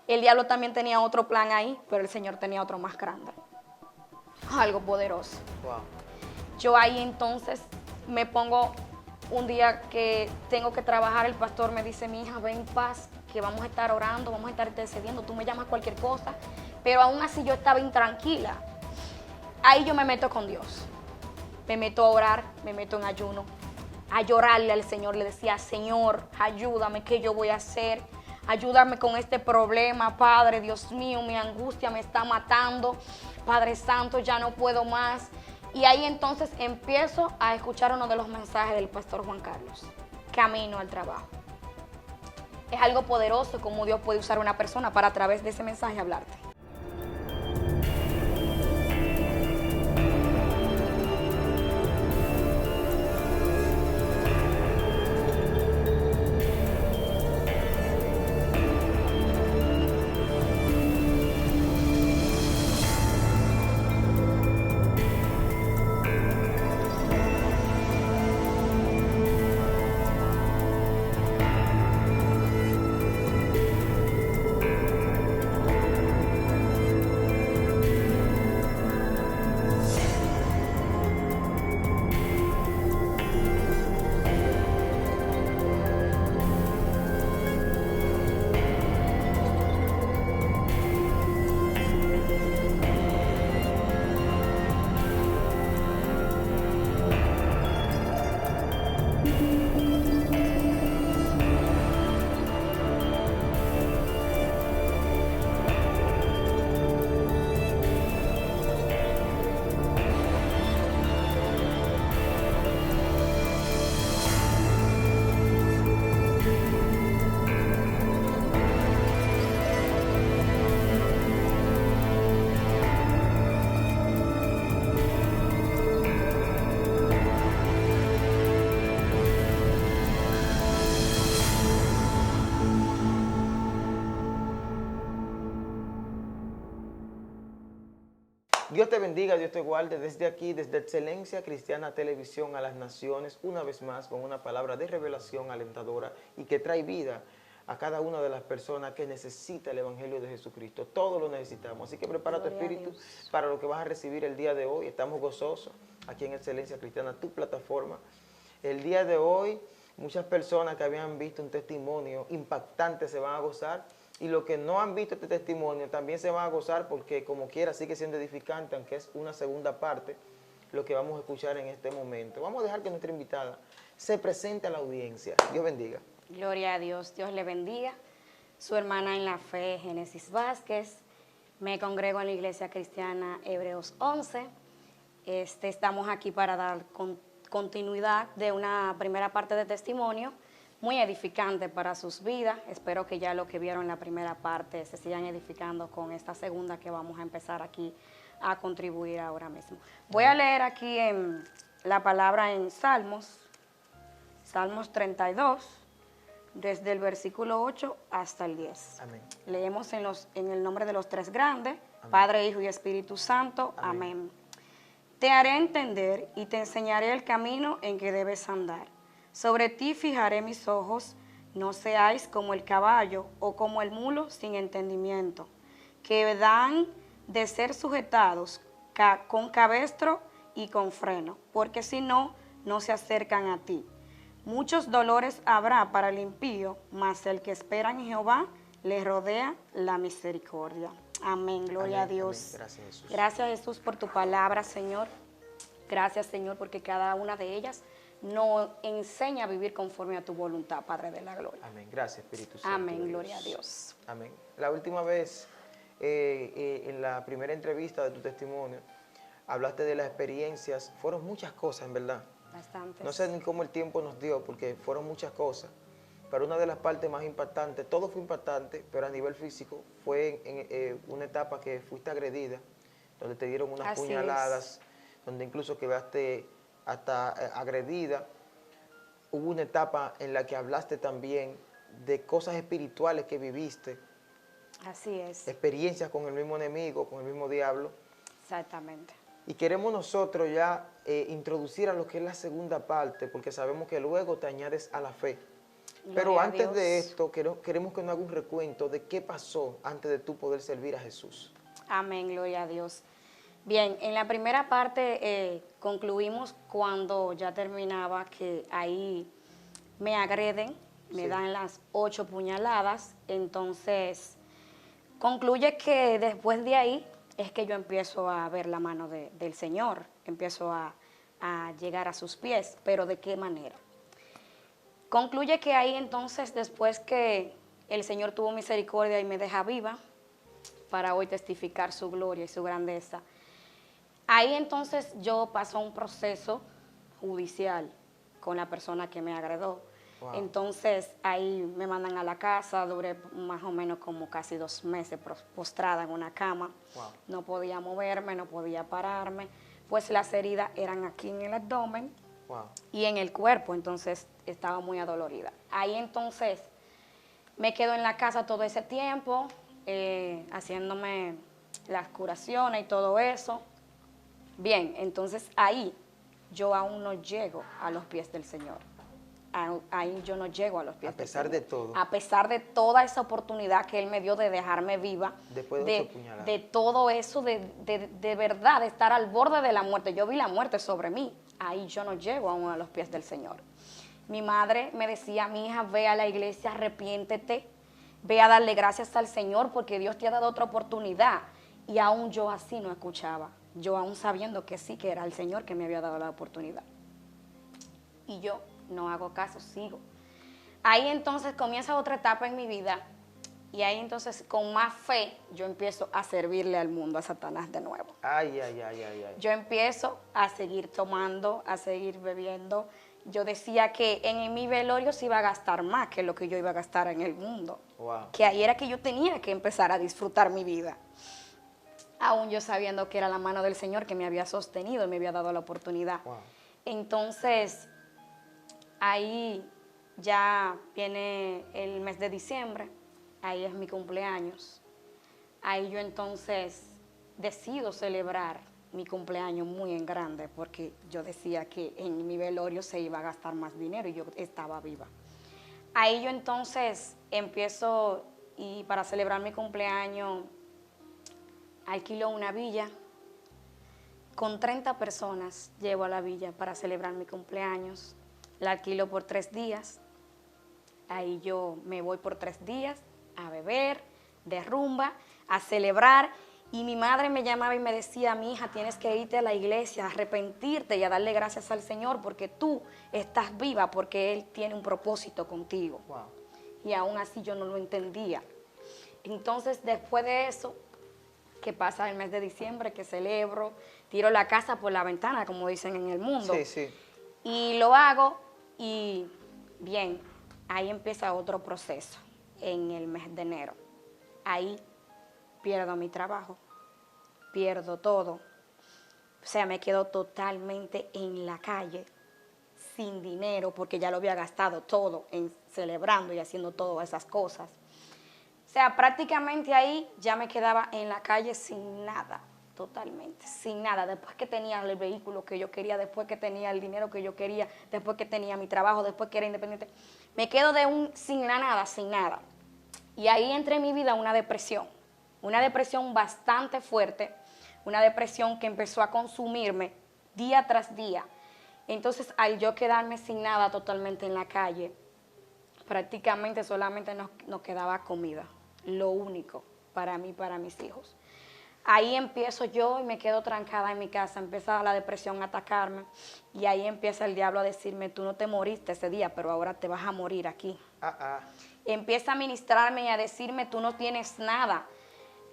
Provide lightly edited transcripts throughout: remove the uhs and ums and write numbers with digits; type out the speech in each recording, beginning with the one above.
El diablo también tenía otro plan ahí, pero el Señor tenía otro más grande. Algo poderoso. Wow. Yo ahí entonces me pongo un día que tengo que trabajar, el pastor me dice, mi hija, ven en paz, que vamos a estar orando, vamos a estar intercediendo, tú me llamas cualquier cosa, pero aún así yo estaba intranquila. Ahí yo me meto con Dios, me meto a orar, me meto en ayuno, a llorarle al Señor, le decía, Señor, ayúdame, ¿qué yo voy a hacer? Ayúdame con este problema, Padre, Dios mío, mi angustia me está matando, Padre Santo, ya no puedo más. Y ahí entonces empiezo a escuchar uno de los mensajes del pastor Juan Carlos, camino al trabajo. Es algo poderoso como Dios puede usar a una persona para a través de ese mensaje hablarte. Dios te bendiga, Dios te guarde desde aquí, desde Excelencia Cristiana Televisión a las Naciones, una vez más con una palabra de revelación alentadora y que trae vida a cada una de las personas que necesita el Evangelio de Jesucristo. Todos lo necesitamos, así que prepara tu espíritu para lo que vas a recibir el día de hoy. Estamos gozosos aquí en Excelencia Cristiana, tu plataforma. El día de hoy, muchas personas que habían visto un testimonio impactante se van a gozar. Y los que no han visto este testimonio también se van a gozar porque como quiera sigue siendo edificante, aunque es una segunda parte lo que vamos a escuchar en este momento. Vamos a dejar que nuestra invitada se presente a la audiencia. Dios bendiga. Gloria a Dios, Dios le bendiga. Su hermana en la fe, Génesis Vázquez. Me congrego en la Iglesia Cristiana Hebreos 11. Estamos aquí para dar continuidad de una primera parte de testimonio muy edificante para sus vidas. Espero que ya lo que vieron en la primera parte se sigan edificando con esta segunda que vamos a empezar aquí a contribuir ahora mismo. Voy a leer aquí en la palabra en Salmos 32, desde el versículo 8 hasta el 10. Amén. Leemos en el nombre de los tres grandes, amén. Padre, Hijo y Espíritu Santo. Amén. Amén. Te haré entender y te enseñaré el camino en que debes andar. Sobre ti fijaré mis ojos, no seáis como el caballo o como el mulo sin entendimiento, que dan de ser sujetados con cabestro y con freno, porque si no, no se acercan a ti. Muchos dolores habrá para el impío, mas el que espera en Jehová le rodea la misericordia. Amén, gloria a Dios. Amén. Gracias, Jesús. Gracias, Jesús, por tu palabra, Señor. Gracias, Señor, porque cada una de ellas nos enseña a vivir conforme a tu voluntad, Padre de la gloria. Amén. Gracias, Espíritu Santo. Amén, gloria a Dios. Amén. La última vez, en la primera entrevista de tu testimonio, hablaste de las experiencias. Fueron muchas cosas, en verdad. Bastantes. No sé ni cómo el tiempo nos dio, porque fueron muchas cosas. Pero una de las partes más impactantes, todo fue impactante, pero a nivel físico, fue en una etapa que fuiste agredida, donde te dieron unas Así puñaladas, donde incluso quedaste hasta agredida. Hubo una etapa en la que hablaste también de cosas espirituales que viviste. Así es. Experiencias con el mismo enemigo, con el mismo diablo. Exactamente. Y queremos nosotros ya introducir a lo que es la segunda parte, porque sabemos que luego te añades a la fe. Pero Gloria a antes de Dios. esto, queremos que nos haga un recuento de qué pasó antes de tú poder servir a Jesús. Amén, gloria a Dios. Bien, en la primera parte concluimos cuando ya terminaba que ahí me agreden, me Sí. dan las 8 puñaladas, entonces concluye que después de ahí es que yo empiezo a ver la mano del Señor, empiezo a llegar a sus pies, pero ¿de qué manera? Concluye que ahí entonces, después que el Señor tuvo misericordia y me deja viva para hoy testificar su gloria y su grandeza, ahí entonces yo paso un proceso judicial con la persona que me agredó. Wow. Entonces ahí me mandan a la casa, duré más o menos como casi 2 meses postrada en una cama. Wow. No podía moverme, no podía pararme, pues las heridas eran aquí en el abdomen Wow. y en el cuerpo, entonces estaba muy adolorida. Ahí entonces me quedo en la casa todo ese tiempo, haciéndome las curaciones y todo eso. Bien, entonces ahí yo aún no llego a los pies del Señor. Ahí yo no llego a los pies del Señor. A pesar de todo. A pesar de toda esa oportunidad que Él me dio de dejarme viva. Después de 8 puñaladas. De todo eso, de verdad, de estar al borde de la muerte. Yo vi la muerte sobre mí. Ahí yo no llego aún a los pies del Señor. Mi madre me decía, mi hija, ve a la iglesia, arrepiéntete, ve a darle gracias al Señor porque Dios te ha dado otra oportunidad. Y aún yo así no escuchaba. Yo aún sabiendo que sí, que era el Señor que me había dado la oportunidad. Y yo no hago caso, sigo. Ahí entonces comienza otra etapa en mi vida y ahí entonces con más fe yo empiezo a servirle al mundo, a Satanás de nuevo. Ay, ay, ay, ay, ay. Yo empiezo a seguir tomando, a seguir bebiendo. Yo decía que en mi velorio se iba a gastar más que lo que yo iba a gastar en el mundo. Wow. Que ahí era que yo tenía que empezar a disfrutar mi vida. Aún yo sabiendo que era la mano del Señor que me había sostenido y me había dado la oportunidad. Wow. Entonces, ahí ya viene el mes de diciembre, ahí es mi cumpleaños. Ahí yo entonces decido celebrar mi cumpleaños muy en grande porque yo decía que en mi velorio se iba a gastar más dinero y yo estaba viva. Ahí yo entonces empiezo y para celebrar mi cumpleaños alquilo una villa. Con 30 personas llevo a la villa para celebrar mi cumpleaños. La alquilo por 3 días. Ahí yo me voy por 3 días a beber, de rumba, a celebrar. Y mi madre me llamaba y me decía, mi hija, tienes que irte a la iglesia, a arrepentirte y a darle gracias al Señor porque tú estás viva, porque Él tiene un propósito contigo. Wow. Y aún así yo no lo entendía. Entonces, después de eso, que pasa el mes de diciembre, que celebro, tiro la casa por la ventana, como dicen en el mundo. Sí, sí. Y lo hago y bien, ahí empieza otro proceso en el mes de enero. Ahí pierdo mi trabajo, pierdo todo. O sea, me quedo totalmente en la calle, sin dinero, porque ya lo había gastado todo en celebrando y haciendo todas esas cosas. O sea, prácticamente ahí ya me quedaba en la calle sin nada, totalmente, sin nada. Después que tenía el vehículo que yo quería, después que tenía el dinero que yo quería, después que tenía mi trabajo, después que era independiente, me quedo sin la nada, sin nada. Y ahí entré en mi vida una depresión bastante fuerte, una depresión que empezó a consumirme día tras día. Entonces, al yo quedarme sin nada totalmente en la calle, prácticamente solamente nos quedaba comida, lo único para mí, para mis hijos. Ahí empiezo yo y me quedo trancada en mi casa, empieza la depresión a atacarme y ahí empieza el diablo a decirme, tú no te moriste ese día, pero ahora te vas a morir aquí. Empieza a ministrarme y a decirme, tú no tienes nada,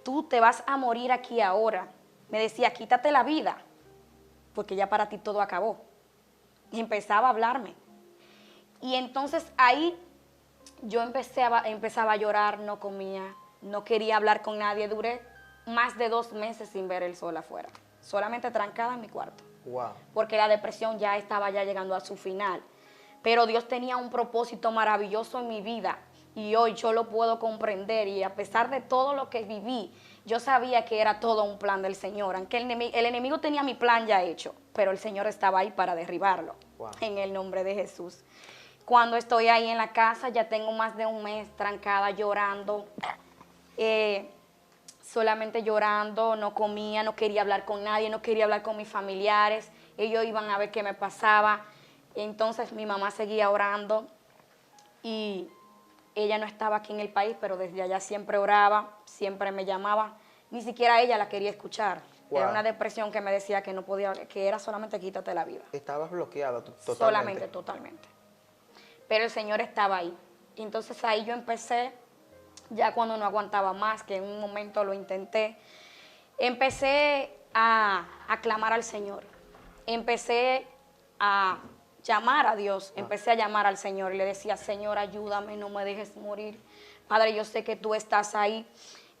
tú te vas a morir aquí ahora. Me decía, quítate la vida, porque ya para ti todo acabó. Y empezaba a hablarme. Y entonces ahí yo empezaba a llorar, no comía, no quería hablar con nadie. Duré más de 2 meses sin ver el sol afuera, solamente trancada en mi cuarto. Wow. Porque la depresión ya estaba llegando a su final. Pero Dios tenía un propósito maravilloso en mi vida y hoy yo lo puedo comprender y a pesar de todo lo que viví, yo sabía que era todo un plan del Señor, aunque el enemigo tenía mi plan ya hecho, pero el Señor estaba ahí para derribarlo, Wow. en el nombre de Jesús. Cuando estoy ahí en la casa, ya tengo más de un mes trancada, llorando, solamente llorando, no comía, no quería hablar con nadie, no quería hablar con mis familiares. Ellos iban a ver qué me pasaba. Entonces mi mamá seguía orando y ella no estaba aquí en el país, pero desde allá siempre oraba, siempre me llamaba. Ni siquiera ella la quería escuchar. Wow. Era una depresión que me decía que no podía, que era solamente quítate la vida. Estabas bloqueada totalmente. Solamente, totalmente. Pero el Señor estaba ahí. Y entonces ahí yo empecé, ya cuando no aguantaba más, que en un momento lo intenté, empecé a clamar al Señor. Empecé a llamar a Dios, empecé a llamar al Señor y le decía, Señor, ayúdame, no me dejes morir. Padre, yo sé que tú estás ahí.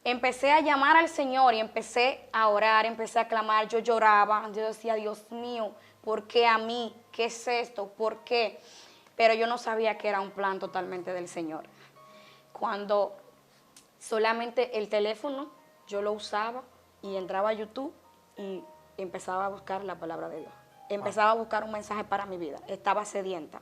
Empecé a llamar al Señor y empecé a orar, empecé a clamar, yo lloraba, yo decía, Dios mío, ¿por qué a mí? ¿Qué es esto? ¿Por qué? Pero yo no sabía que era un plan totalmente del Señor. Cuando solamente el teléfono yo lo usaba y entraba a YouTube y empezaba a buscar la palabra de Dios. Empezaba a buscar un mensaje para mi vida. Estaba sedienta.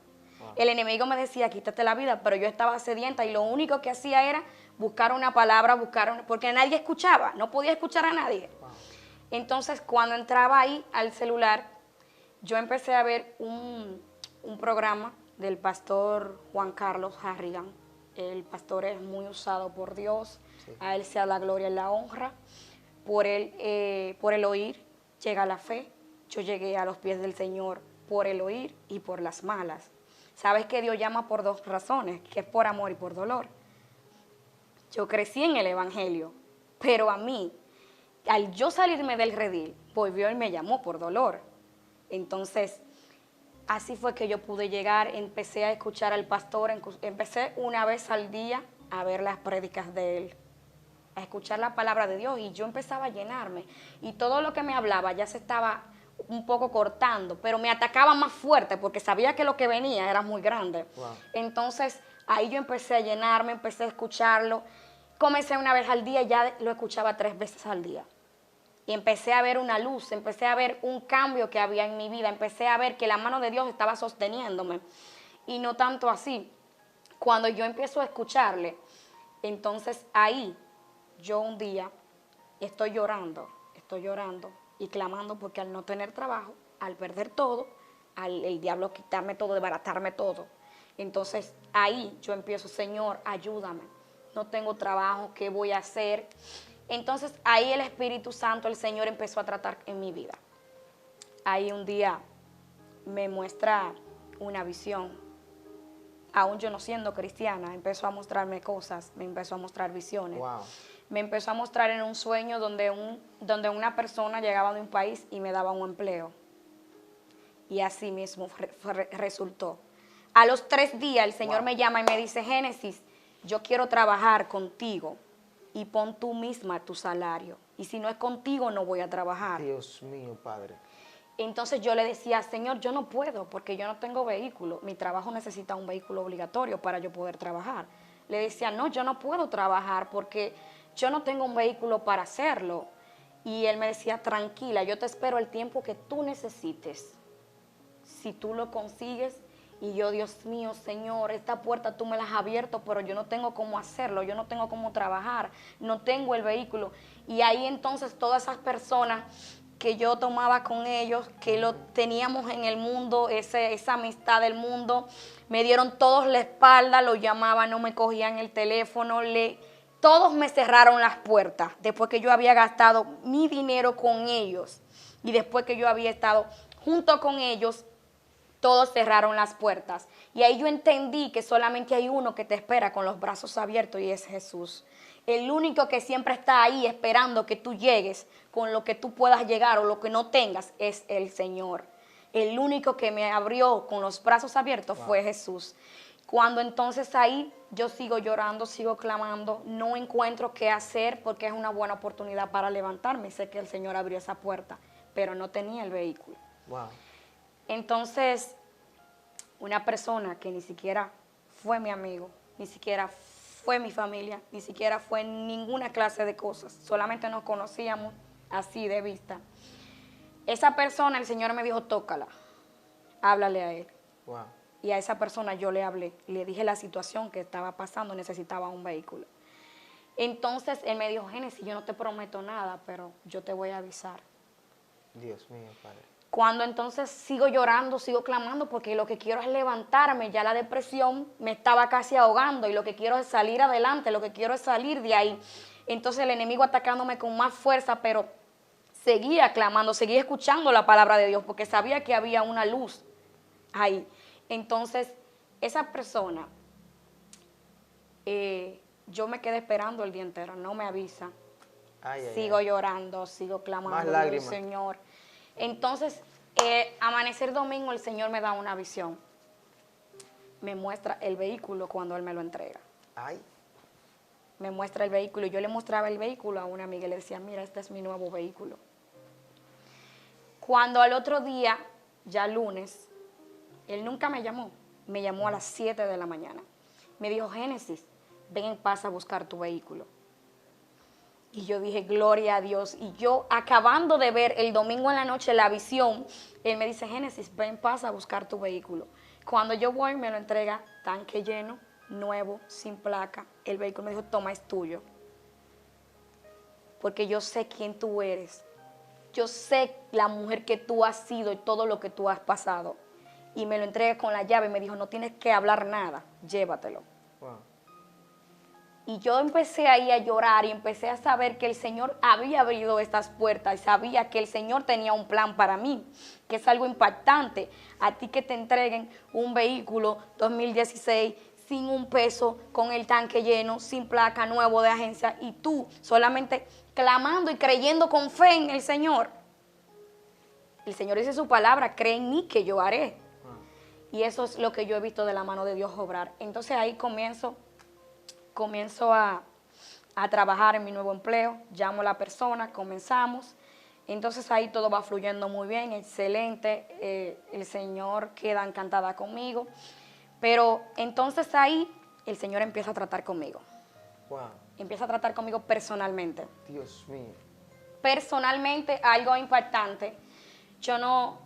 El enemigo me decía, quítate la vida, pero yo estaba sedienta y lo único que hacía era buscar una palabra, porque nadie escuchaba, no podía escuchar a nadie. Entonces, cuando entraba ahí al celular, yo empecé a ver un programa del pastor Juan Carlos Harrigan. El pastor es muy usado por Dios, sí. A él sea la gloria y la honra. Por el oír llega la fe. Yo llegué a los pies del Señor por el oír y por las malas. Sabes que Dios llama por dos razones, que es por amor y por dolor. Yo crecí en el Evangelio, pero a mí, al yo salirme del redil, volvió y me llamó por dolor. Entonces, así fue que yo pude llegar, empecé a escuchar al pastor, empecé una vez al día a ver las prédicas de él, a escuchar la palabra de Dios, y yo empezaba a llenarme. Y todo lo que me hablaba ya se estaba un poco cortando, pero me atacaba más fuerte porque sabía que lo que venía era muy grande. Wow. Entonces, ahí yo empecé a llenarme, empecé a escucharlo. Comencé una vez al día, ya lo escuchaba 3 veces al día. Y empecé a ver una luz, empecé a ver un cambio que había en mi vida, empecé a ver que la mano de Dios estaba sosteniéndome. Y no tanto así. Cuando yo empiezo a escucharle, entonces ahí yo un día estoy llorando y clamando porque al no tener trabajo, al perder todo, el diablo quitarme todo, desbaratarme todo. Entonces ahí yo empiezo, Señor, ayúdame, no tengo trabajo, ¿qué voy a hacer? Entonces ahí el Espíritu Santo, el Señor empezó a tratar en mi vida. Ahí un día me muestra una visión. Aún yo no siendo cristiana, empezó a mostrarme cosas, me empezó a mostrar visiones. Wow. Me empezó a mostrar en un sueño donde una persona llegaba de un país y me daba un empleo. Y así mismo resultó. A los 3 días el Señor me llama y me dice, Génesis, yo quiero trabajar contigo y pon tú misma tu salario. Y si no es contigo, no voy a trabajar. Dios mío, Padre. Entonces yo le decía, Señor, yo no puedo porque yo no tengo vehículo. Mi trabajo necesita un vehículo obligatorio para yo poder trabajar. Le decía, no, yo no puedo trabajar porque yo no tengo un vehículo para hacerlo. Y él me decía, tranquila, yo te espero el tiempo que tú necesites. Si tú lo consigues. Y yo, Dios mío, Señor, esta puerta tú me la has abierto, pero yo no tengo cómo hacerlo, yo no tengo cómo trabajar, no tengo el vehículo. Y ahí entonces todas esas personas que yo tomaba con ellos, que lo teníamos en el mundo, esa amistad del mundo, me dieron todos la espalda, lo llamaban, no me cogían el teléfono, todos me cerraron las puertas después que yo había gastado mi dinero con ellos y después que yo había estado junto con ellos. Todos cerraron las puertas. Y ahí yo entendí que solamente hay uno que te espera con los brazos abiertos y es Jesús. El único que siempre está ahí esperando que tú llegues con lo que tú puedas llegar o lo que no tengas es el Señor. El único que me abrió con los brazos abiertos fue Jesús. Cuando entonces ahí yo sigo llorando, sigo clamando, no encuentro qué hacer porque es una buena oportunidad para levantarme. Sé que el Señor abrió esa puerta, pero no tenía el vehículo. Wow. Entonces, una persona que ni siquiera fue mi amigo, ni siquiera fue mi familia, ni siquiera fue ninguna clase de cosas, solamente nos conocíamos así de vista. Esa persona, el Señor me dijo, tócala, háblale a él. Wow. Y a esa persona yo le hablé, le dije la situación que estaba pasando, necesitaba un vehículo. Entonces él me dijo, Génesis, yo no te prometo nada, pero yo te voy a avisar. Dios mío, Padre. Cuando entonces sigo llorando, sigo clamando, porque lo que quiero es levantarme, ya la depresión me estaba casi ahogando y lo que quiero es salir adelante, lo que quiero es salir de ahí. Entonces el enemigo atacándome con más fuerza, pero seguía clamando, seguía escuchando la palabra de Dios, porque sabía que había una luz ahí. Entonces esa persona, yo me quedé esperando el día entero, no me avisa. Ay, ay, Sigo ay. llorando, sigo Más clamando al lágrimas. Señor. Entonces, amanecer domingo el Señor me da una visión. Me muestra el vehículo cuando Él me lo entrega. Ay, Me muestra el vehículo. Yo le mostraba el vehículo a una amiga y le decía, mira, este es mi nuevo vehículo. Cuando al otro día, ya lunes, Él nunca me llamó a las 7 de la mañana. Me dijo, Génesis, ven en paz a buscar tu vehículo. Y yo dije, gloria a Dios. Y yo, acabando de ver el domingo en la noche la visión, Él me dice, Génesis, ven, pasa a buscar tu vehículo. Cuando yo voy, me lo entrega, tanque lleno, nuevo, sin placa. El vehículo me dijo, toma, es tuyo. Porque yo sé quién tú eres. Yo sé la mujer que tú has sido y todo lo que tú has pasado. Y me lo entrega con la llave y me dijo, no tienes que hablar nada, llévatelo. wow. Y yo empecé ahí a llorar y empecé a saber que el Señor había abrido estas puertas y sabía que el Señor tenía un plan para mí, que es algo impactante. A ti que te entreguen un vehículo 2016 sin un peso, con el tanque lleno, sin placa, nuevo de agencia, y tú solamente clamando y creyendo con fe en el Señor. El Señor dice su palabra, cree en mí que yo haré. Y eso es lo que yo he visto de la mano de Dios obrar. Entonces ahí comienzo a trabajar en mi nuevo empleo, llamo a la persona, comenzamos. Entonces ahí todo va fluyendo muy bien, excelente, el Señor queda encantada conmigo. Pero entonces ahí el Señor empieza a tratar conmigo. Wow. Empieza a tratar conmigo personalmente. Dios mío. Personalmente, algo impactante. Yo no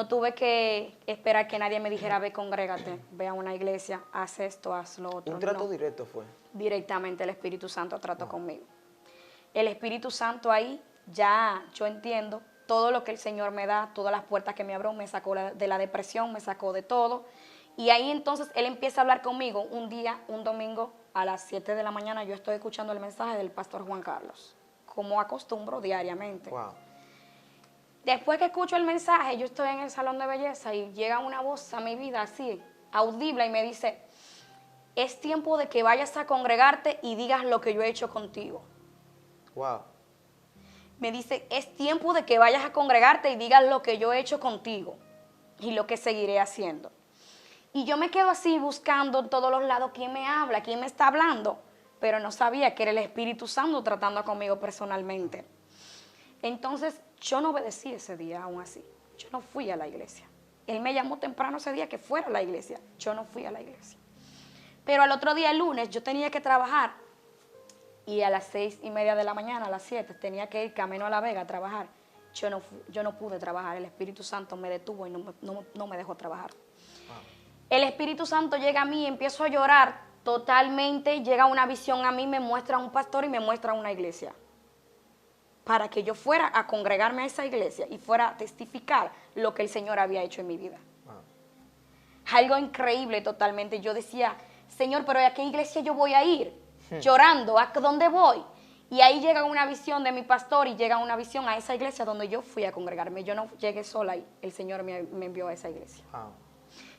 tuve que esperar que nadie me dijera, ve, congrégate, ve a una iglesia, haz esto, haz lo otro. Un trato No. directo fue. Directamente el Espíritu Santo trató conmigo. El Espíritu Santo ahí, ya yo entiendo todo lo que el Señor me da, todas las puertas que me abrió, me sacó de la depresión, me sacó de todo. Y ahí entonces Él empieza a hablar conmigo un día, un domingo, a las 7 de la mañana, yo estoy escuchando el mensaje del pastor Juan Carlos, como acostumbro diariamente. Wow. Después que escucho el mensaje, yo estoy en el salón de belleza y llega una voz a mi vida así, audible, y me dice, es tiempo de que vayas a congregarte y digas lo que yo he hecho contigo. Wow. Me dice, es tiempo de que vayas a congregarte y digas lo que yo he hecho contigo y lo que seguiré haciendo. Y yo me quedo así buscando en todos los lados quién me habla, quién me está hablando, pero no sabía que era el Espíritu Santo tratando conmigo personalmente. Entonces yo no obedecí ese día aún así, yo no fui a la iglesia. Él me llamó temprano ese día que fuera a la iglesia, yo no fui a la iglesia. Pero al otro día, el lunes, yo tenía que trabajar y a las 6:30 de la mañana, a las 7, tenía que ir camino a La Vega a trabajar. Yo no pude trabajar, el Espíritu Santo me detuvo y no me dejó trabajar. Wow. El Espíritu Santo llega a mí y empiezo a llorar totalmente, llega una visión a mí, me muestra un pastor y me muestra una iglesia. Para que yo fuera a congregarme a esa iglesia y fuera a testificar lo que el Señor había hecho en mi vida. Wow. Algo increíble totalmente. Yo decía, Señor, pero ¿a qué iglesia yo voy a ir? Llorando, ¿a dónde voy? Y ahí llega una visión de mi pastor y llega una visión a esa iglesia donde yo fui a congregarme. Yo no llegué sola ahí, el Señor me envió a esa iglesia. Wow.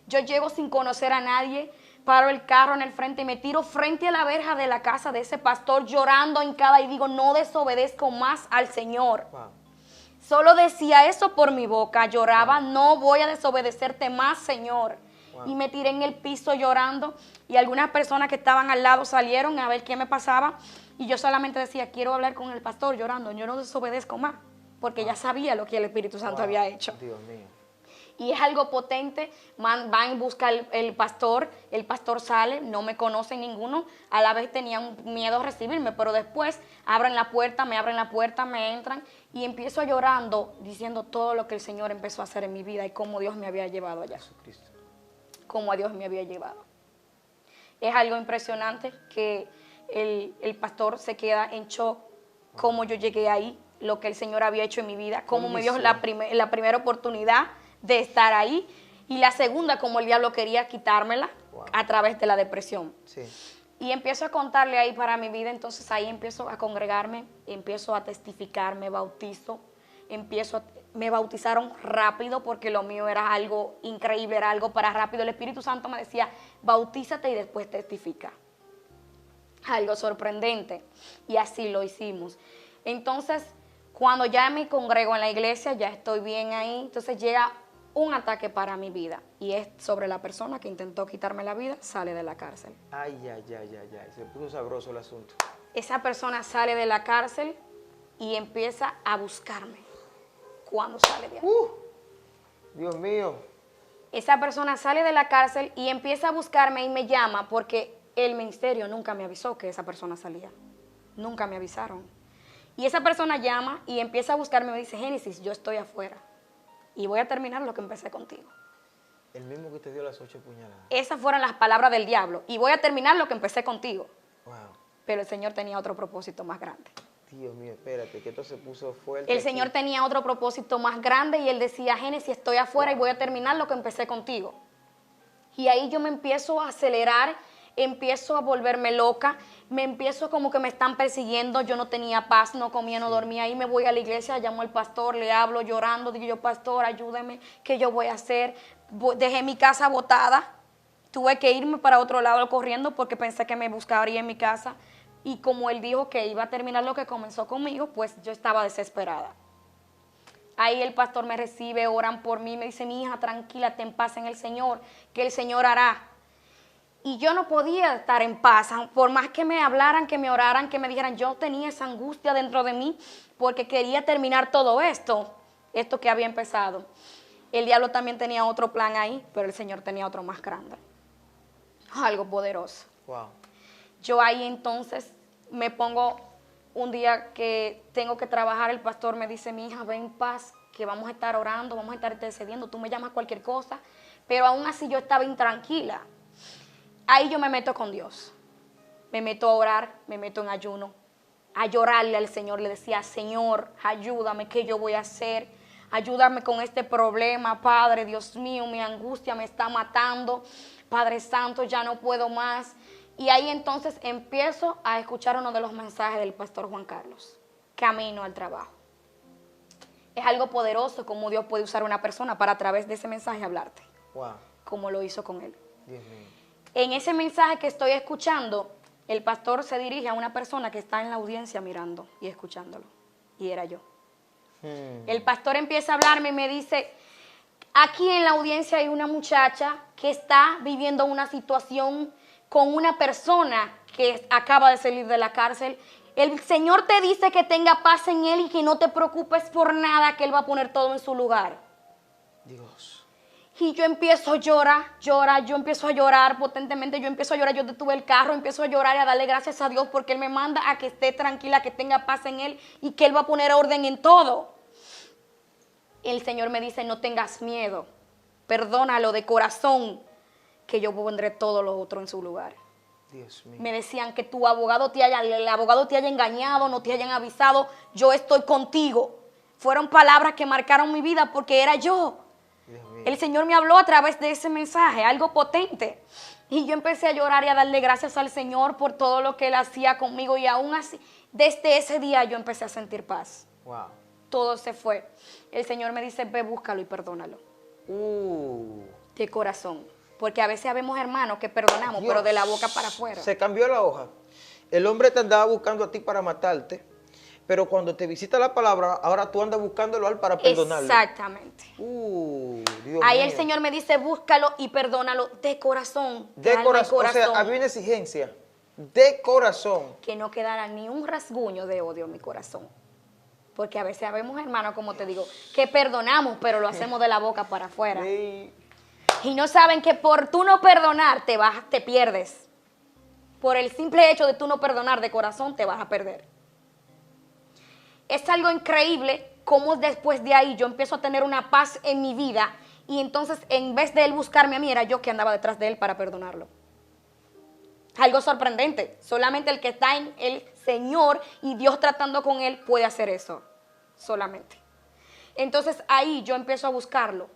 Yo llego sin conocer a nadie, paro el carro en el frente y me tiro frente a la verja de la casa de ese pastor llorando hincada y digo, no desobedezco más al Señor. Wow. Solo decía eso por mi boca, lloraba, wow. No voy a desobedecerte más, Señor. Wow. Y me tiré en el piso llorando y algunas personas que estaban al lado salieron a ver qué me pasaba y yo solamente decía, quiero hablar con el pastor llorando, yo no desobedezco más, porque wow. Ya sabía lo que el Espíritu Santo wow. había hecho. Dios mío. Y es algo potente, van y buscan el pastor sale, no me conocen ninguno, a la vez tenían miedo a recibirme, pero después me abren la puerta, me entran y empiezo llorando, diciendo todo lo que el Señor empezó a hacer en mi vida y cómo Dios me había llevado allá. Jesucristo. como a Dios me había llevado. Es algo impresionante que el pastor se queda en shock, cómo yo llegué ahí, lo que el Señor había hecho en mi vida, cómo me dio la primera oportunidad de estar ahí, y la segunda, como el diablo quería quitármela a través de la depresión. Sí. Y empiezo a contarle ahí para mi vida, entonces ahí empiezo a congregarme, empiezo a testificar, me bautizo, me bautizaron rápido porque lo mío era algo increíble, era algo para rápido. El Espíritu Santo me decía, bautízate y después testifica. Algo sorprendente, y así lo hicimos. Entonces, cuando ya me congrego en la iglesia, ya estoy bien ahí, entonces llega un ataque para mi vida, y es sobre la persona que intentó quitarme la vida, sale de la cárcel. Ay, se puso sabroso el asunto. Esa persona sale de la cárcel y empieza a buscarme cuando sale de ahí. Dios mío. Esa persona sale de la cárcel y empieza a buscarme y me llama porque el ministerio nunca me avisó que esa persona salía. Nunca me avisaron. Y esa persona llama y empieza a buscarme y me dice, Génesis, yo estoy afuera y voy a terminar lo que empecé contigo. El mismo que te dio las 8 puñaladas. Esas fueron las palabras del diablo. Y voy a terminar lo que empecé contigo. Wow. Pero el Señor tenía otro propósito más grande. Dios mío, espérate, que esto se puso fuerte. El aquí. Señor tenía otro propósito más grande y Él decía, Génesis, estoy afuera y voy a terminar lo que empecé contigo. Y ahí yo me empiezo a acelerar, empiezo a volverme loca, me empiezo como que me están persiguiendo, yo no tenía paz, no comía, no dormía. Ahí me voy a la iglesia, llamo al pastor, le hablo llorando, digo yo, pastor, ayúdeme, ¿qué yo voy a hacer? Dejé mi casa botada, tuve que irme para otro lado corriendo porque pensé que me buscaría en mi casa. Y como él dijo que iba a terminar lo que comenzó conmigo, pues yo estaba desesperada. Ahí el pastor me recibe, oran por mí, me dice, mi hija, tranquila, ten paz en el Señor, que el Señor hará. Y yo no podía estar en paz, por más que me hablaran, que me oraran, que me dijeran, yo tenía esa angustia dentro de mí, porque quería terminar todo esto que había empezado. El diablo también tenía otro plan ahí, pero el Señor tenía otro más grande. Algo poderoso. Wow. Yo ahí entonces me pongo, un día que tengo que trabajar, el pastor me dice, mi hija, ven en paz, que vamos a estar orando, vamos a estar intercediendo, tú me llamas cualquier cosa, pero aún así yo estaba intranquila. Ahí yo me meto con Dios, me meto a orar, me meto en ayuno, a llorarle al Señor, le decía, Señor, ayúdame, ¿qué yo voy a hacer? Ayúdame con este problema, Padre, Dios mío, mi angustia me está matando, Padre Santo, ya no puedo más. Y ahí entonces empiezo a escuchar uno de los mensajes del pastor Juan Carlos, camino al trabajo. Es algo poderoso como Dios puede usar a una persona para a través de ese mensaje hablarte, Wow. como lo hizo con él. Dios mío. En ese mensaje que estoy escuchando, el pastor se dirige a una persona que está en la audiencia mirando y escuchándolo, y era yo. El pastor empieza a hablarme y me dice, aquí en la audiencia hay una muchacha que está viviendo una situación con una persona que acaba de salir de la cárcel. El Señor te dice que tenga paz en Él y que no te preocupes por nada, que Él va a poner todo en su lugar. Dios. Y yo empiezo a llorar, yo empiezo a llorar potentemente, yo empiezo a llorar, yo detuve el carro, empiezo a llorar y a darle gracias a Dios porque Él me manda a que esté tranquila, que tenga paz en Él y que Él va a poner orden en todo. El Señor me dice, no tengas miedo, perdónalo de corazón, que yo pondré todo lo otro en su lugar. Dios mío. Me decían que el abogado te haya engañado, no te hayan avisado, yo estoy contigo. Fueron palabras que marcaron mi vida porque era yo. Dios mío. El Señor me habló a través de ese mensaje, algo potente. Y yo empecé a llorar y a darle gracias al Señor por todo lo que Él hacía conmigo. Y aún así, desde ese día yo empecé a sentir paz. Wow. Todo se fue. El Señor me dice, ve, búscalo y perdónalo. De corazón. Porque a veces habemos hermanos que perdonamos, Dios. pero de la boca para afuera. Se cambió la hoja. El hombre te andaba buscando a ti para matarte, pero cuando te visita la palabra, ahora tú andas buscándolo a él para perdonarlo. Exactamente. Dios Ahí mío. el Señor me dice, búscalo y perdónalo de corazón. De alma y corazón. O sea, había una exigencia. De corazón. Que no quedara ni un rasguño de odio en mi corazón. Porque a veces habemos hermanos, como te digo, que perdonamos, pero lo hacemos de la boca para afuera. Sí. Y no saben que por tú no perdonar te pierdes. Por el simple hecho de tú no perdonar de corazón te vas a perder. Es algo increíble cómo después de ahí yo empiezo a tener una paz en mi vida Y entonces, en vez de él buscarme a mí, era yo que andaba detrás de él para perdonarlo. Algo sorprendente. Solamente el que está en el Señor y Dios tratando con él puede hacer eso. Solamente. Entonces ahí yo empiezo a buscarlo.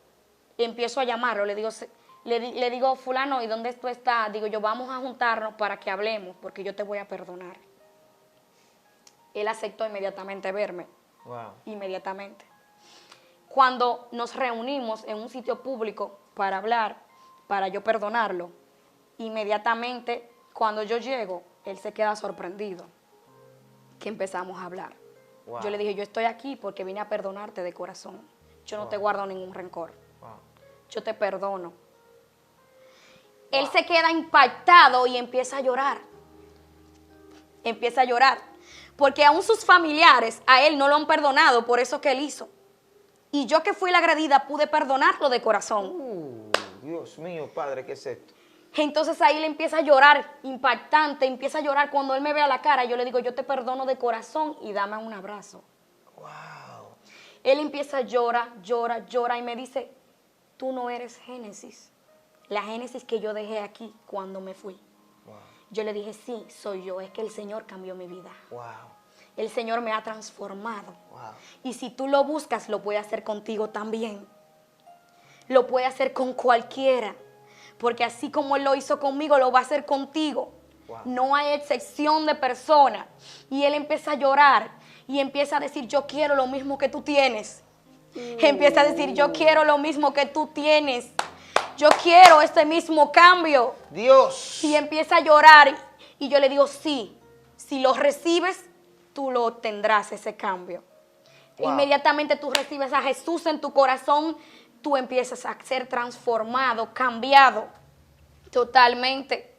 Empiezo a llamarlo. Le digo, fulano, ¿y dónde tú estás? Digo yo, vamos a juntarnos para que hablemos, porque yo te voy a perdonar. Él aceptó inmediatamente verme. Wow. Inmediatamente. Cuando nos reunimos en un sitio público para hablar, para yo perdonarlo, inmediatamente cuando yo llego, él se queda sorprendido que empezamos a hablar. Wow. Yo le dije, yo estoy aquí porque vine a perdonarte de corazón. Yo no te guardo ningún rencor. Wow. Yo te perdono. Él se queda impactado y empieza a llorar. Empieza a llorar. Porque aún sus familiares a él no lo han perdonado por eso que él hizo. Y yo que fui la agredida pude perdonarlo de corazón. Dios mío, Padre, ¿qué es esto? Entonces ahí le empieza a llorar, impactante, empieza a llorar. Cuando él me ve a la cara, yo le digo, yo te perdono de corazón y dame un abrazo. Wow. Él empieza a llorar, llora, llora y me dice, tú no eres Génesis. La Génesis que yo dejé aquí cuando me fui. Wow. Yo le dije, sí, soy yo, es que el Señor cambió mi vida. Wow. El Señor me ha transformado. Wow. Y si tú lo buscas, lo puede hacer contigo también. Lo puede hacer con cualquiera. Porque así como Él lo hizo conmigo, lo va a hacer contigo. Wow. No hay excepción de persona. Y él empieza a llorar y empieza a decir, yo quiero lo mismo que tú tienes. Empieza a decir, yo quiero lo mismo que tú tienes. Yo quiero este mismo cambio. Dios. Y empieza a llorar. Y yo le digo, sí, si lo recibes, tú lo tendrás ese cambio. Wow. Inmediatamente tú recibes a Jesús en tu corazón, tú empiezas a ser transformado, cambiado totalmente.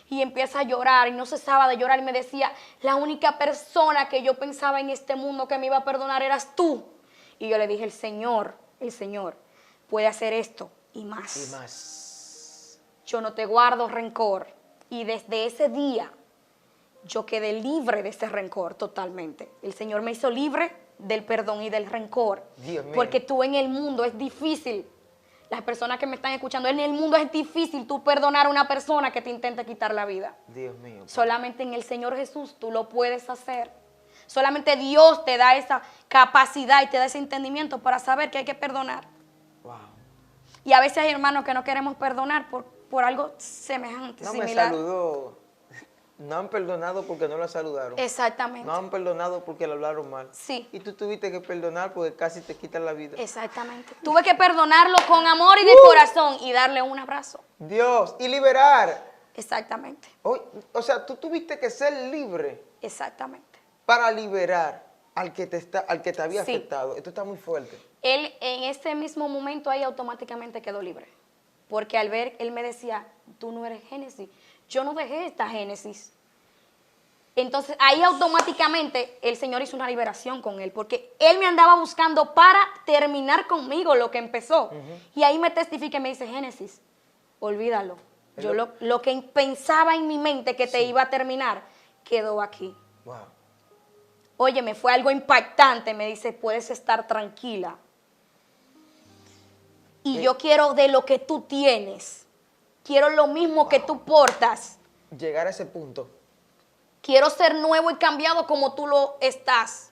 Y empieza a llorar y no cesaba de llorar y me decía, la única persona que yo pensaba en este mundo que me iba a perdonar eras tú. Y yo le dije, el Señor puede hacer esto y más. Y más. Yo no te guardo rencor. Y desde ese día yo quedé libre de ese rencor totalmente. El Señor me hizo libre del perdón y del rencor. Dios mío. Porque tú en el mundo es difícil. Las personas que me están escuchando, en el mundo es difícil tú perdonar a una persona que te intenta quitar la vida. Dios mío. Solamente en el Señor Jesús tú lo puedes hacer. Solamente Dios te da esa capacidad y te da ese entendimiento para saber que hay que perdonar. Wow. Y a veces hay hermanos que no queremos perdonar por algo semejante, No similar. me saludó. No han perdonado porque no la saludaron. Exactamente. No han perdonado porque le hablaron mal. Sí. Y tú tuviste que perdonar porque casi te quitan la vida. Exactamente. Tuve que perdonarlo con amor y de corazón y darle un abrazo. Dios, y liberar. Exactamente. O sea, tú tuviste que ser libre Exactamente. para liberar al que te había Sí. afectado. Esto está muy fuerte. Él en ese mismo momento ahí automáticamente quedó libre. Porque al ver, él me decía, tú no eres Génesis. Yo no dejé esta Génesis. Entonces ahí automáticamente el Señor hizo una liberación con él. Porque él me andaba buscando para terminar conmigo lo que empezó. Y ahí me testifica y me dice, Génesis, olvídalo. Yo lo que pensaba en mi mente que te iba a terminar, quedó aquí. Wow. Oye, me fue algo impactante. Me dice, puedes estar tranquila. Y yo quiero de lo que tú tienes. Quiero lo mismo que tú portas. Llegar a ese punto. Quiero ser nuevo y cambiado como tú lo estás.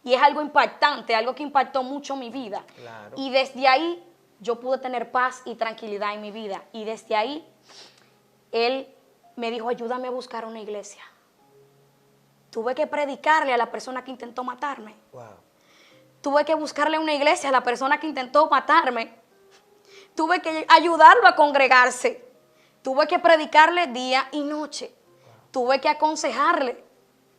Y es algo impactante, algo que impactó mucho mi vida. Claro. Y desde ahí yo pude tener paz y tranquilidad en mi vida. Y desde ahí él me dijo, ayúdame a buscar una iglesia. Tuve que predicarle a la persona que intentó matarme. Wow. Tuve que buscarle una iglesia a la persona que intentó matarme. Tuve que ayudarlo a congregarse. Tuve que predicarle día y noche. Tuve que aconsejarle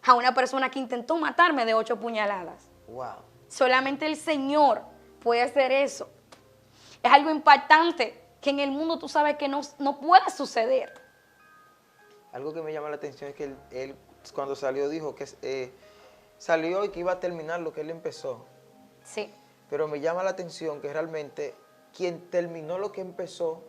a una persona que intentó matarme de 8 puñaladas. Wow. Solamente el Señor puede hacer eso. Es algo impactante que en el mundo tú sabes que no puede suceder. Algo que me llama la atención es que él cuando salió dijo que salió y que iba a terminar lo que él empezó. Sí, Pero me llama la atención que realmente quien terminó lo que empezó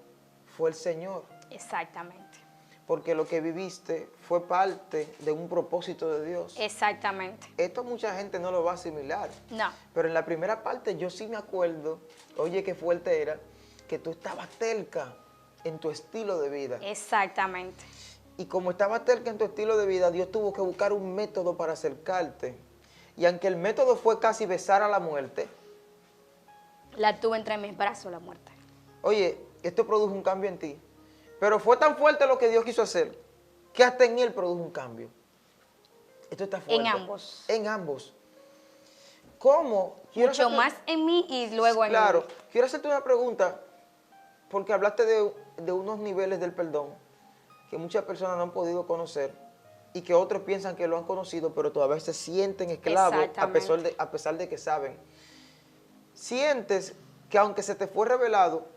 fue el Señor. exactamente. Porque lo que viviste fue parte de un propósito de Dios. Exactamente. Esto mucha gente no lo va a asimilar. No. Pero en la primera parte yo sí me acuerdo, oye qué fuerte era, que tú estabas terca en tu estilo de vida. Exactamente. Y como estabas terca en tu estilo de vida, Dios tuvo que buscar un método para acercarte. Y aunque el método fue casi besar a la muerte, La tuve entre mis brazos la muerte. oye, esto produjo un cambio en ti. Pero fue tan fuerte lo que Dios quiso hacer, que hasta en él produjo un cambio. Esto está fuerte. En ambos. En ambos. ¿Cómo? Mucho más en mí y luego en Claro. él. Quiero hacerte una pregunta, porque hablaste de unos niveles del perdón que muchas personas no han podido conocer y que otros piensan que lo han conocido, pero todavía se sienten esclavos a pesar de que saben. Sientes que aunque se te fue revelado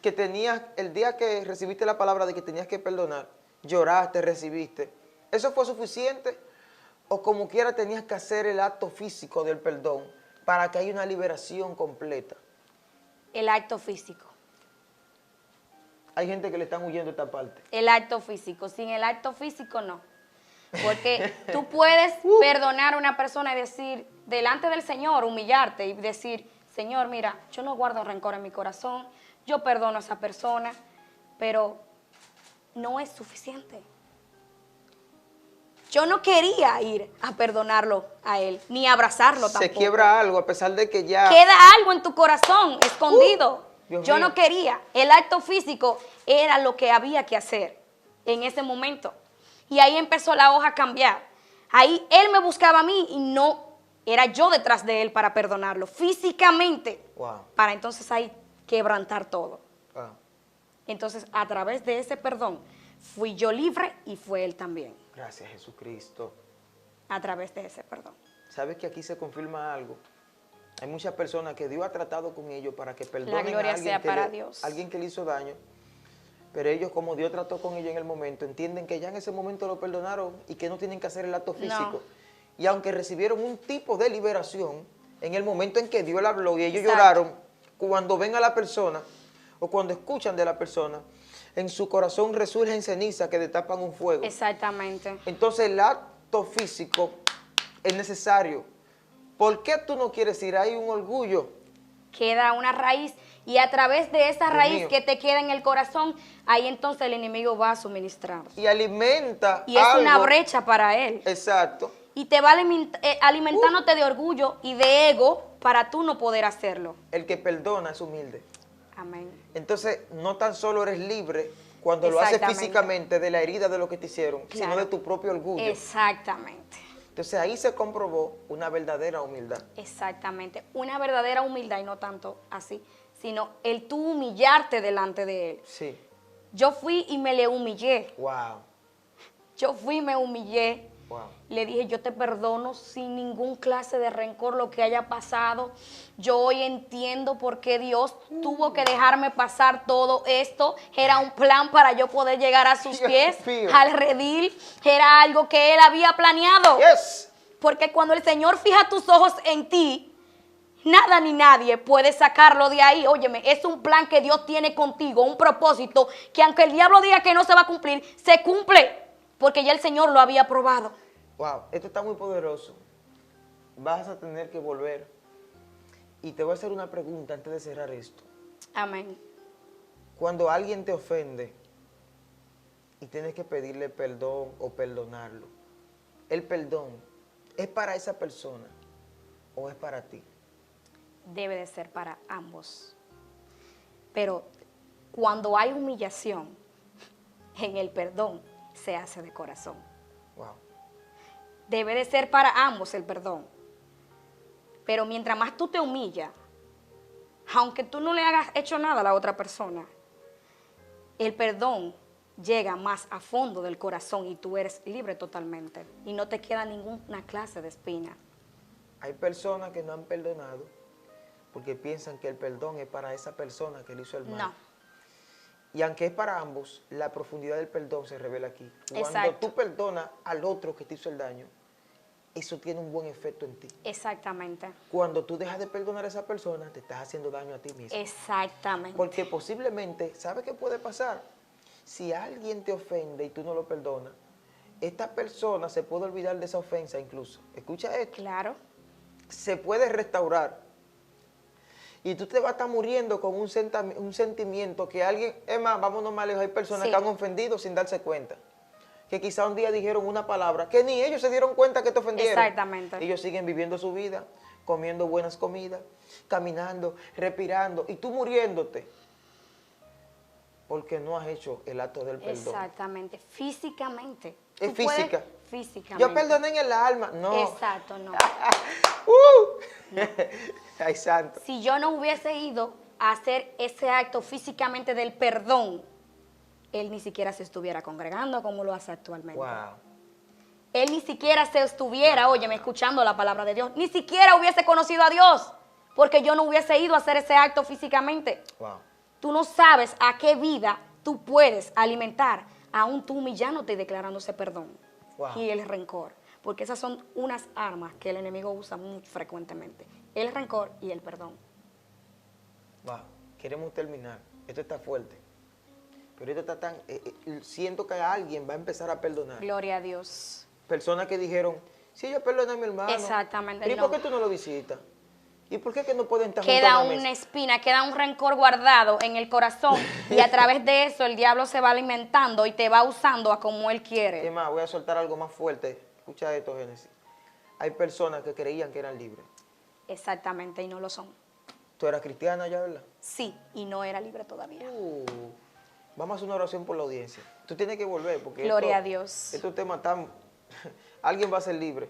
que tenías, el día que recibiste la palabra de que tenías que perdonar, lloraste, recibiste, ¿eso fue suficiente? ¿O como quiera tenías que hacer el acto físico del perdón para que haya una liberación completa? El acto físico. Hay gente que le están huyendo esta parte. El acto físico. Sin el acto físico, no. Porque tú puedes perdonar a una persona y decir, delante del Señor, humillarte y decir, Señor, mira, yo no guardo rencor en mi corazón, yo perdono a esa persona, pero no es suficiente. Yo no quería ir a perdonarlo a él, ni abrazarlo tampoco. Se quiebra algo a pesar de que ya... Queda algo en tu corazón, escondido. Dios Yo mío. no quería. El acto físico era lo que había que hacer en ese momento. Y ahí empezó la hoja a cambiar. Ahí él me buscaba a mí y no era yo detrás de él para perdonarlo. Físicamente. Wow. Para entonces ahí quebrantar todo. Wow. Entonces, a través de ese perdón, fui yo libre y fue él también. Gracias, Jesucristo. A través de ese perdón. ¿Sabes que aquí se confirma algo? Hay muchas personas que Dios ha tratado con ellos para que perdonen gloria a alguien, sea para Dios. alguien que le hizo daño. Pero ellos, como Dios trató con ellos en el momento, entienden que ya en ese momento lo perdonaron y que no tienen que hacer el acto físico. No. Y aunque recibieron un tipo de liberación, en el momento en que Dios le habló y ellos Exacto. lloraron, cuando ven a la persona o cuando escuchan de la persona, en su corazón resurgen cenizas que destapan un fuego. Exactamente. Entonces el acto físico es necesario. ¿Por qué tú no quieres ir? Hay un orgullo. Queda una raíz y a través de esa Dios raíz mío. que te queda en el corazón, ahí entonces el enemigo va a suministrar. Y alimenta Y es una algo. brecha para él. Exacto. Y te va alimentándote de orgullo y de ego para tú no poder hacerlo. El que perdona es humilde. Amén. Entonces, no tan solo eres libre cuando lo haces Exactamente. físicamente de la herida de lo que te hicieron, sino Claro. de tu propio orgullo. Exactamente. Entonces, ahí se comprobó una verdadera humildad. Exactamente. Una verdadera humildad y no tanto así, sino el tú humillarte delante de él. Sí. Yo fui y me le humillé. Wow. Yo fui y me humillé. Wow. Le dije, yo te perdono sin ningún clase de rencor lo que haya pasado. Yo hoy entiendo por qué Dios tuvo que dejarme pasar todo esto. Era un plan para yo poder llegar a sus Dios pies, mío. al redil. Era algo que Él había planeado. Yes. Porque cuando el Señor fija tus ojos en ti, nada ni nadie puede sacarlo de ahí. Óyeme, es un plan que Dios tiene contigo, un propósito que aunque el diablo diga que no se va a cumplir, se cumple. Porque ya el Señor lo había probado. Wow, esto está muy poderoso. Vas a tener que volver. Y te voy a hacer una pregunta antes de cerrar esto. Amén. Cuando alguien te ofende y tienes que pedirle perdón o perdonarlo, ¿el perdón es para esa persona o es para ti? Debe de ser para ambos. Pero cuando hay humillación, en el perdón se hace de corazón. Wow. Debe de ser para ambos el perdón. Pero mientras más tú te humillas, aunque tú no le hagas hecho nada a la otra persona, el perdón llega más a fondo del corazón y tú eres libre totalmente. Y no te queda ninguna clase de espina. Hay personas que no han perdonado porque piensan que el perdón es para esa persona que le hizo el mal. No. Y aunque es para ambos, la profundidad del perdón se revela aquí. Cuando Exacto. tú perdonas al otro que te hizo el daño, eso tiene un buen efecto en ti. Exactamente. Cuando tú dejas de perdonar a esa persona, te estás haciendo daño a ti mismo. Exactamente. Porque posiblemente, ¿sabes qué puede pasar? Si alguien te ofende y tú no lo perdonas, esta persona se puede olvidar de esa ofensa incluso. Escucha esto. Claro. Se puede restaurar. Y tú te vas a estar muriendo con un sentimiento que alguien, es más, vámonos más lejos, hay personas Sí. que han ofendido sin darse cuenta. Que quizá un día dijeron una palabra que ni ellos se dieron cuenta que te ofendieron. Exactamente. Ellos siguen viviendo su vida, comiendo buenas comidas, caminando, respirando, y tú muriéndote porque no has hecho el acto del perdón. Exactamente, físicamente. Es Tú puedes- física. Físicamente. Yo perdoné en el alma. No. Exacto, no. Ay, santo. Si yo no hubiese ido a hacer ese acto físicamente del perdón, él ni siquiera se estuviera congregando como lo hace actualmente. Wow. Él ni siquiera se estuviera, óyeme, escuchando la palabra de Dios, ni siquiera hubiese conocido a Dios, porque yo no hubiese ido a hacer ese acto físicamente. Wow. Tú no sabes a qué vida tú puedes alimentar, aún tú humillándote y declarándose perdón. Wow. Y el rencor, porque esas son unas armas que el enemigo usa muy frecuentemente. El rencor y el perdón. Wow. Queremos terminar. Esto está fuerte. Pero esto está tan... siento que alguien va a empezar a perdonar. Gloria a Dios. Personas que dijeron, sí, yo perdoné a mi hermano. Exactamente, ¿Y no. por qué tú no lo visitas? ¿Y por qué que no pueden estar juntos Queda a la una mesa? espina, queda un rencor guardado en el corazón y a través de eso el diablo se va alimentando y te va usando a como él Es quiere. más, voy a soltar algo más fuerte. Escucha esto, Génesis. Hay personas que creían que eran libres. Exactamente, y no lo son. Tú eras cristiana ya, ¿verdad? Sí, y no era libre todavía. Vamos a hacer una oración por la audiencia. Tú tienes que volver porque Gloria a Dios. estos temas tan... Alguien va a ser libre.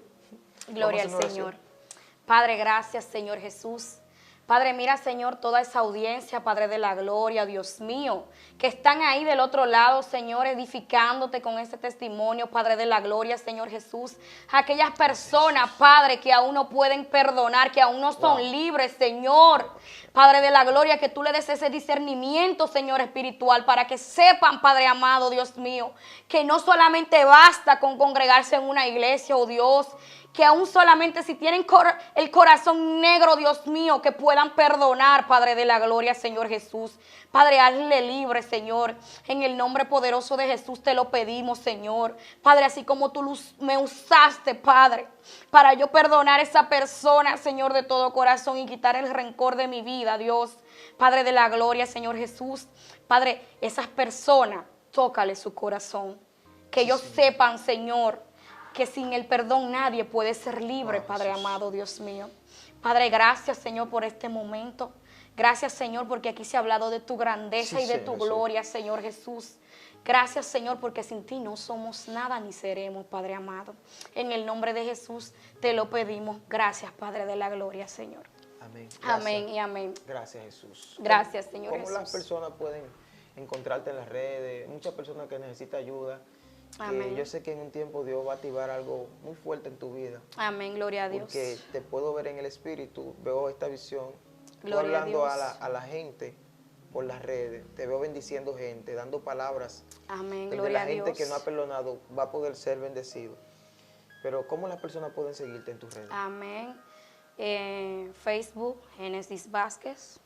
Gloria al Vamos a hacer una Señor. oración. Padre, gracias, Señor Jesús. Padre, mira, Señor, toda esa audiencia, Padre de la gloria, Dios mío, que están ahí del otro lado, Señor, edificándote con ese testimonio, Padre de la gloria, Señor Jesús. Aquellas personas, Padre, que aún no pueden perdonar, que aún no son Wow. libres, Señor. Padre de la gloria, que tú le des ese discernimiento, Señor espiritual, para que sepan, Padre amado, Dios mío, que no solamente basta con congregarse en una iglesia, oh Dios, que aún solamente si tienen el corazón negro, Dios mío, que puedan perdonar, Padre de la gloria, Señor Jesús. Padre, hazle libre, Señor. En el nombre poderoso de Jesús te lo pedimos, Señor. Padre, así como tú me usaste, Padre, para yo perdonar a esa persona, Señor, de todo corazón y quitar el rencor de mi vida, Dios. Padre de la gloria, Señor Jesús. Padre, esas personas, tócale su corazón. Que ellos sepan, Señor, que sin el perdón nadie puede ser libre, Wow, Padre Jesús. amado, Dios mío. Padre, gracias, Señor, por este momento. Gracias, Señor, porque aquí se ha hablado de tu grandeza Sí, y de Señor tu Jesús. gloria, Señor Jesús. Gracias, Señor, porque sin ti no somos nada ni seremos, Padre amado. En el nombre de Jesús te lo pedimos. Gracias, Padre de la gloria, Señor. Amén. Amén y amén. Gracias, Jesús. Gracias, Señor ¿Cómo las Jesús. personas pueden encontrarte en las redes? Muchas personas que necesitan ayuda. Que Amén. yo sé que en un tiempo Dios va a activar algo muy fuerte en tu vida. Amén, gloria a Dios. Porque te puedo ver en el espíritu, veo esta visión. Tú Gloria a hablando Dios. a la gente por las redes. Te veo bendiciendo gente, dando palabras. Amén, El de gloria la a gente Dios. que no ha perdonado va a poder ser bendecido. Pero ¿cómo las personas pueden seguirte en tus redes? Amén. Facebook, Génesis Vázquez.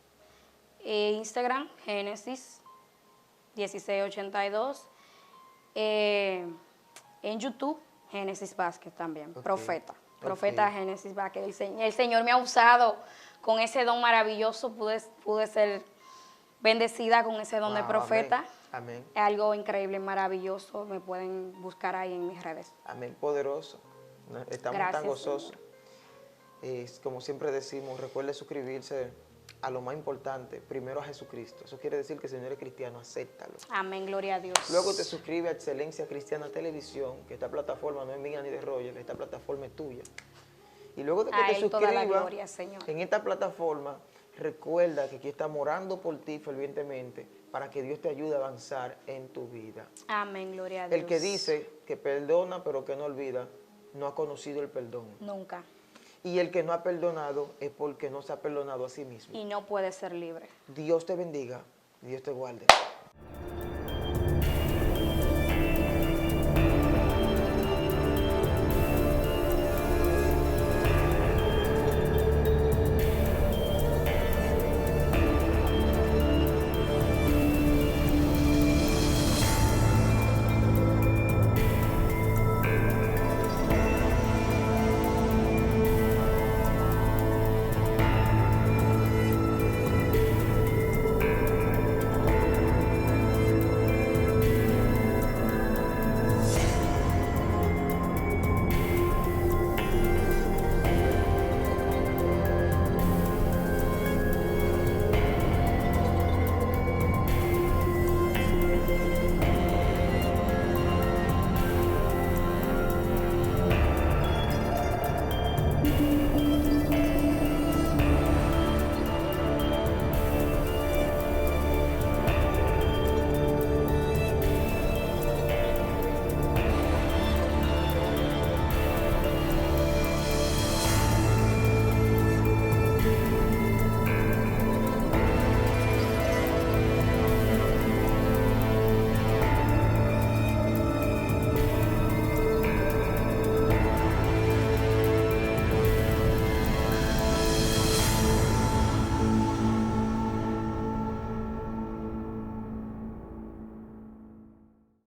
Instagram, Génesis 1682. En YouTube, Génesis Vázquez también. Ok, Profeta ok. Génesis Vázquez. El Señor me ha usado con ese don maravilloso. Pude ser bendecida con ese don de Wow, profeta. Amén. Es algo increíble, maravilloso. Me pueden buscar ahí en mis redes. Amén, poderoso. Estamos Gracias, tan gozosos. Como siempre decimos, recuerde suscribirse a lo más importante, primero a Jesucristo. Eso quiere decir que si no eres cristiano, acéptalo. Amén, gloria a Dios. Luego te suscribes a Excelencia Cristiana Televisión, que esta plataforma no es mía ni de Roger, esta plataforma es tuya. Y luego de que A te Él toda la suscribas gloria, Señor. en esta plataforma, recuerda que aquí estamos orando por ti fervientemente para que Dios te ayude a avanzar en tu vida. Amén, gloria a Dios. El que dice que perdona pero que no olvida, no ha conocido el perdón. Nunca. Y el que no ha perdonado es porque no se ha perdonado a sí mismo. Y no puede ser libre. Dios te bendiga, Dios te guarde.